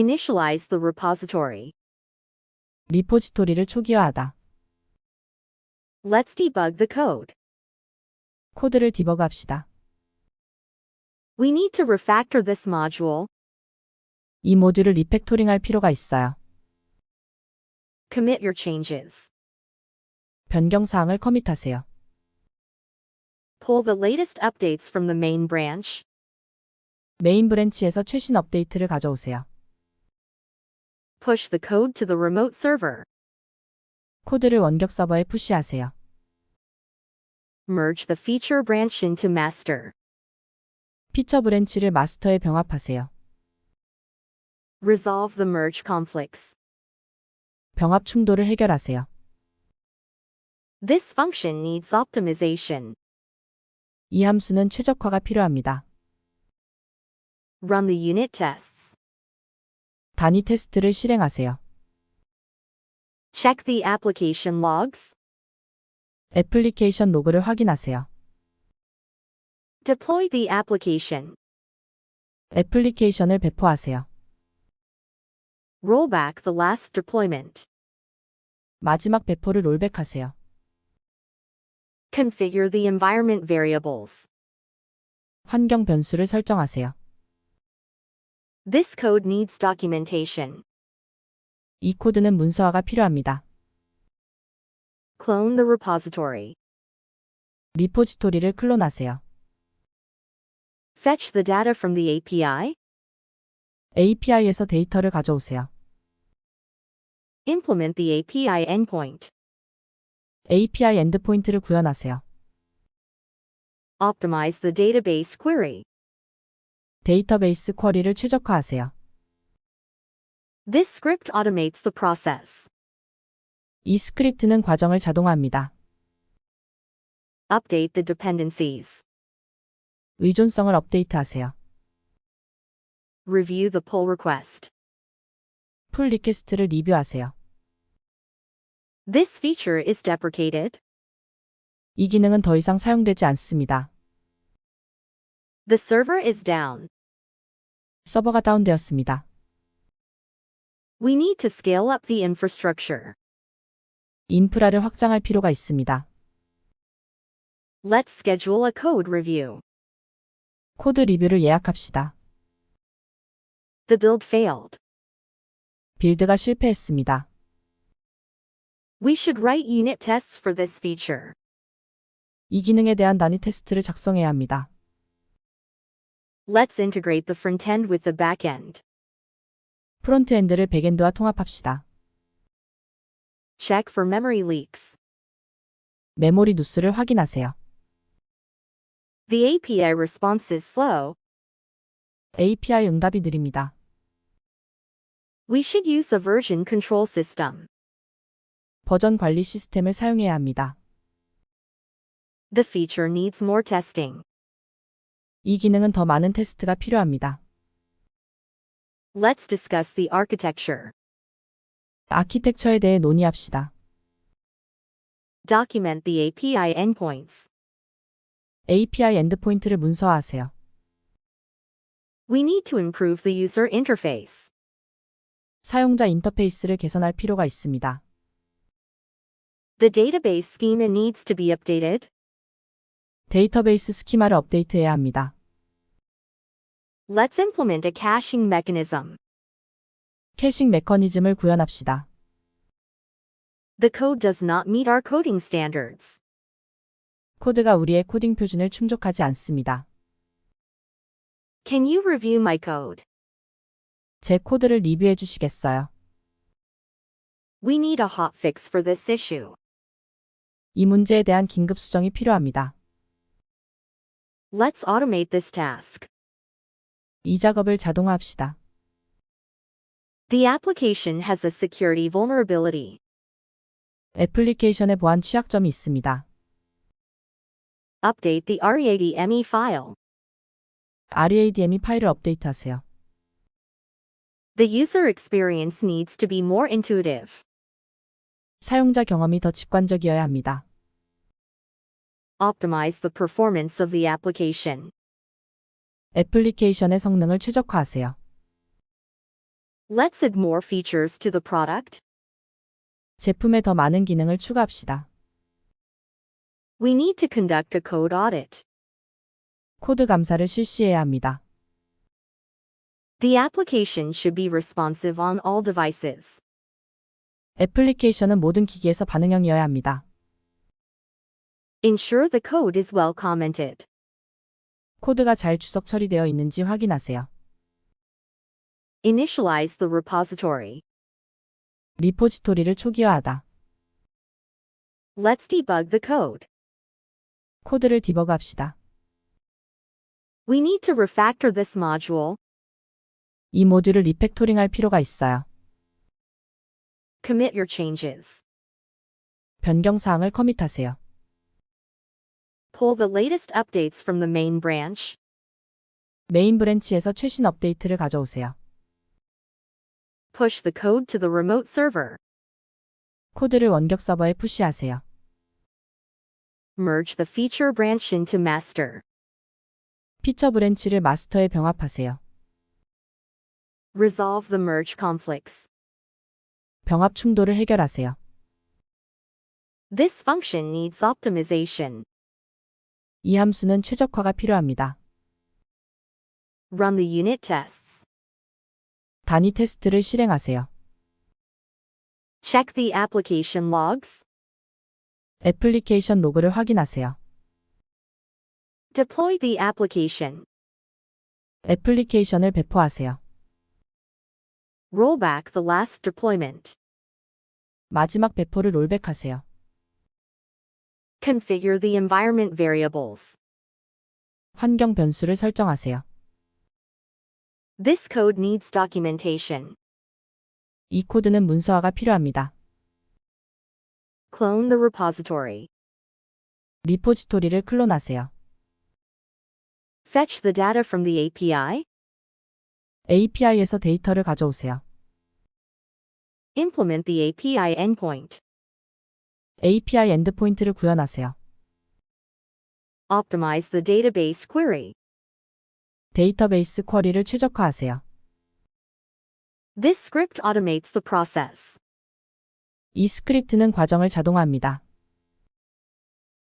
Initialize the repository. 리포지토리를 초기화하다. Let's debug the code. 코드를 디버그합시다. We need to refactor this module. 이 모듈을 리팩토링할 필요가 있어요. Commit your changes. 변경사항을 커밋하세요. Pull the latest updates from the main branch. 메인 브랜치에서 최신 업데이트를 가져오세요. Push the code to the remote server. 코드를 원격 서버에 푸시하세요. Merge the feature branch into master. 피처 브랜치를 마스터에 병합하세요. Resolve the merge conflicts. 병합 충돌을 해결하세요. This function needs optimization. 이 함수는 최적화가 필요합니다. Run the unit tests. 단위 테스트를 실행하세요. Check the application logs. 애플리케이션 로그를 확인하세요. Deploy the application. 애플리케이션을 배포하세요. Roll back the last deployment. 마지막 배포를 롤백하세요. Configure the environment variables. 환경 변수를 설정하세요. This code needs documentation. 이 코드는 문서화가 필요합니다. Clone the repository. 리포지토리를 클론하세요. Fetch the data from the API. API에서 데이터를 가져오세요. Implement the API endpoint. API 엔드포인트를 구현하세요. Optimize the database query. 데이터베이스 쿼리를 최적화하세요. This script automates the process. 이 스크립트는 과정을 자동화합니다. Update the dependencies. 의존성을 업데이트하세요. Review the pull request. 풀 리퀘스트를 리뷰하세요. This feature is deprecated. 이 기능은 더 이상 사용되지 않습니다. The server is down. 서버가 다운되었습니다. We need to scale up the infrastructure. 인프라를 확장할 필요가 있습니다. Let's schedule a code review. 코드 리뷰를 예약합시다. The build failed. 빌드가 실패했습니다. We should write unit tests for this feature. 이 기능에 대한 단위 테스트를 작성해야 합니다. Let's integrate the front end with the back end. 프론트엔드를 백엔드와 통합합시다. Check for memory leaks. 메모리 누수를 확인하세요. The API response is slow. API 응답이 느립니다. We should use a version control system. 버전 관리 시스템을 사용해야 합니다. The feature needs more testing. 이 기능은 더 많은 테스트가 필요합니다. Let's discuss the architecture. 아키텍처에 대해 논의합시다. Document the API endpoints. API 엔드포인트를 문서화하세요. We need to improve the user interface. 사용자 인터페이스를 개선할 필요가 있습니다. The database schema needs to be updated. 데이터베이스 스키마를 업데이트해야 합니다. Let's implement a caching mechanism. 캐싱 메커니즘을 구현합시다. The code does not meet our coding standards. 코드가 우리의 코딩 표준을 충족하지 않습니다. Can you review my code? 제 코드를 리뷰해 주시겠어요? We need a hotfix for this issue. 이 문제에 대한 긴급 수정이 필요합니다. Let's automate this task. 이 작업을 자동화합시다. The application has a security vulnerability. 애플리케이션에 보안 취약점이 있습니다. Update the README file. README 파일을 업데이트하세요. The user experience needs to be more intuitive. 사용자 경험이 더 직관적이어야 합니다. Optimize the performance of the application. 애플리케이션의 성능을 최적화하세요. Let's add more features to the product. 제품에 더 많은 기능을 추가합시다. We need to conduct a code audit. 코드 감사를 실시해야 합니다. The application should be responsive on all devices. 애플리케이션은 모든 기기에서 반응형이어야 합니다. Ensure the code is well commented. 코드가 잘 주석 처리되어 있는지 확인하세요. Initialize the repository. 리포지토리를 초기화하다. Let's debug the code. 코드를 디버그합시다. We need to refactor this module. 이 모듈을 리팩토링할 필요가 있어요. Commit your changes. 변경 사항을 커밋하세요. Pull the latest updates from the main branch. 메인 브랜치에서 최신 업데이트를 가져오세요. Push the code to the remote server. 코드를 원격 서버에 푸시하세요. Merge the feature branch into master. 피처 브랜치를 마스터에 병합하세요. Resolve the merge conflicts. 병합 충돌을 해결하세요. This function needs optimization. 이 함수는 최적화가 필요합니다. Run the unit tests. 단위 테스트를 실행하세요. Check the application logs. 애플리케이션 로그를 확인하세요. Deploy the application. 애플리케이션을 배포하세요. Roll back the last deployment. 마지막 배포를 롤백하세요. Configure the environment variables. 환경 변수를 설정하세요. This code needs documentation. 이 코드는 문서화가 필요합니다. Clone the repository. 리포지토리를 클론하세요. Fetch the data from the API. API에서 데이터를 가져오세요. Implement the API endpoint. API 엔드포인트를 구현하세요. Optimize the database query. 데이터베이스 쿼리를 최적화하세요. This script automates the process. 이 스크립트는 과정을 자동화합니다.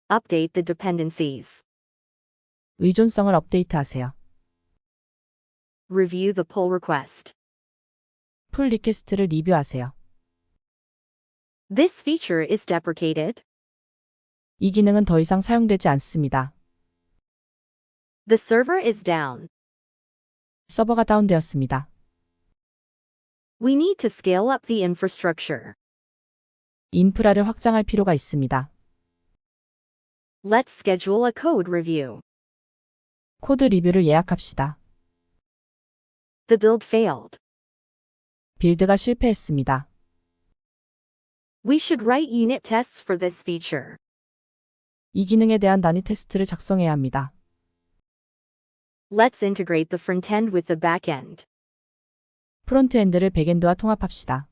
Update the dependencies. 의존성을 업데이트하세요. Review the pull request. 풀 리퀘스트를 리뷰하세요. This feature is deprecated. 이 기능은 더 이상 사용되지 않습니다. The server is down. 서버가 다운되었습니다. We need to scale up the infrastructure. 인프라를 확장할 필요가 있습니다. Let's schedule a code review. 코드 리뷰를 예약합시다. The build failed. 빌드가 실패했습니다. We should write unit tests for this feature. 이 기능에 대한 단위 테스트를 작성해야 합니다. Let's integrate the front end with the back end. 프론트엔드를 백엔드와 통합합시다.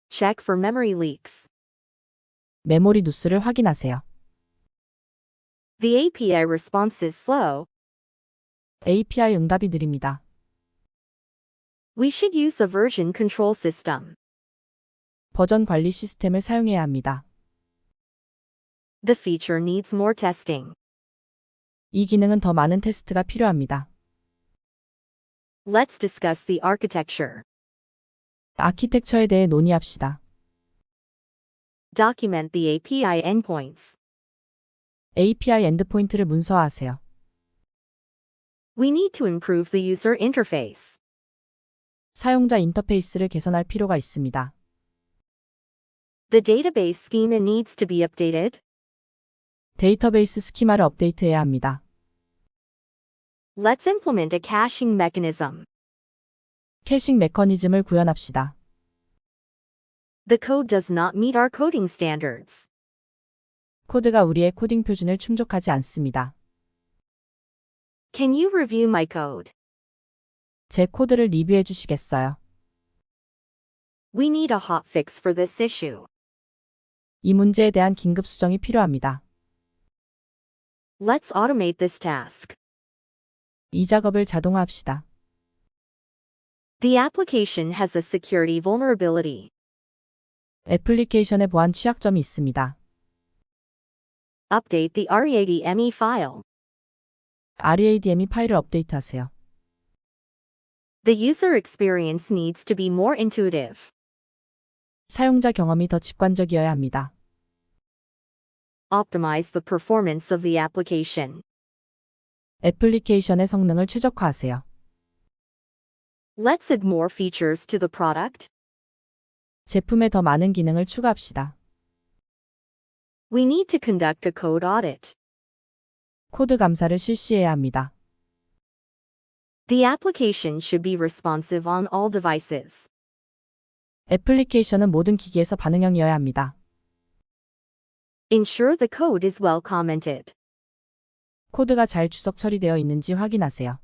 Check for memory leaks. 메모리 누수를 확인하세요. The API response is slow. API 응답이 느립니다. We should use a version control system. 버전 관리 시스템을 사용해야 합니다. The feature needs more testing. 이 기능은 더 많은 테스트가 필요합니다. Let's discuss the architecture. 아키텍처에 대해 논의합시다. Document the API endpoints. API 엔드포인트를 문서화하세요. We need to improve the user interface. 사용자 인터페이스를 개선할 필요가 있습니다. The database schema needs to be updated. 데이터베이스 스키마를 업데이트해야 합니다. Let's implement a caching mechanism. 캐싱 메커니즘을 구현합시다. The code does not meet our coding standards. 코드가 우리의 코딩 표준을 충족하지 않습니다. Can you review my code? 제 코드를 리뷰해 주시겠어요? We need a hotfix for this issue. 이 문제에 대한 긴급 수정이 필요합니다. Let's automate this task. 이 작업을 자동화합시다. The application has a security vulnerability. 애플리케이션에 보안 취약점이 있습니다. Update the README file. README 파일을 업데이트하세요. The user experience needs to be more intuitive. 사용자 경험이 더 직관적이어야 합니다. Optimize the performance of the application. 애플리케이션의 성능을 최적화하세요. Let's add more features to the product. 제품에 더 많은 기능을 추가합시다. We need to conduct a code audit. 코드 감사를 실시해야 합니다. The application should be responsive on all devices. 애플리케이션은 모든 기기에서 반응형이어야 합니다. Ensure the code is well commented. 코드가 잘 주석 처리되어 있는지 확인하세요.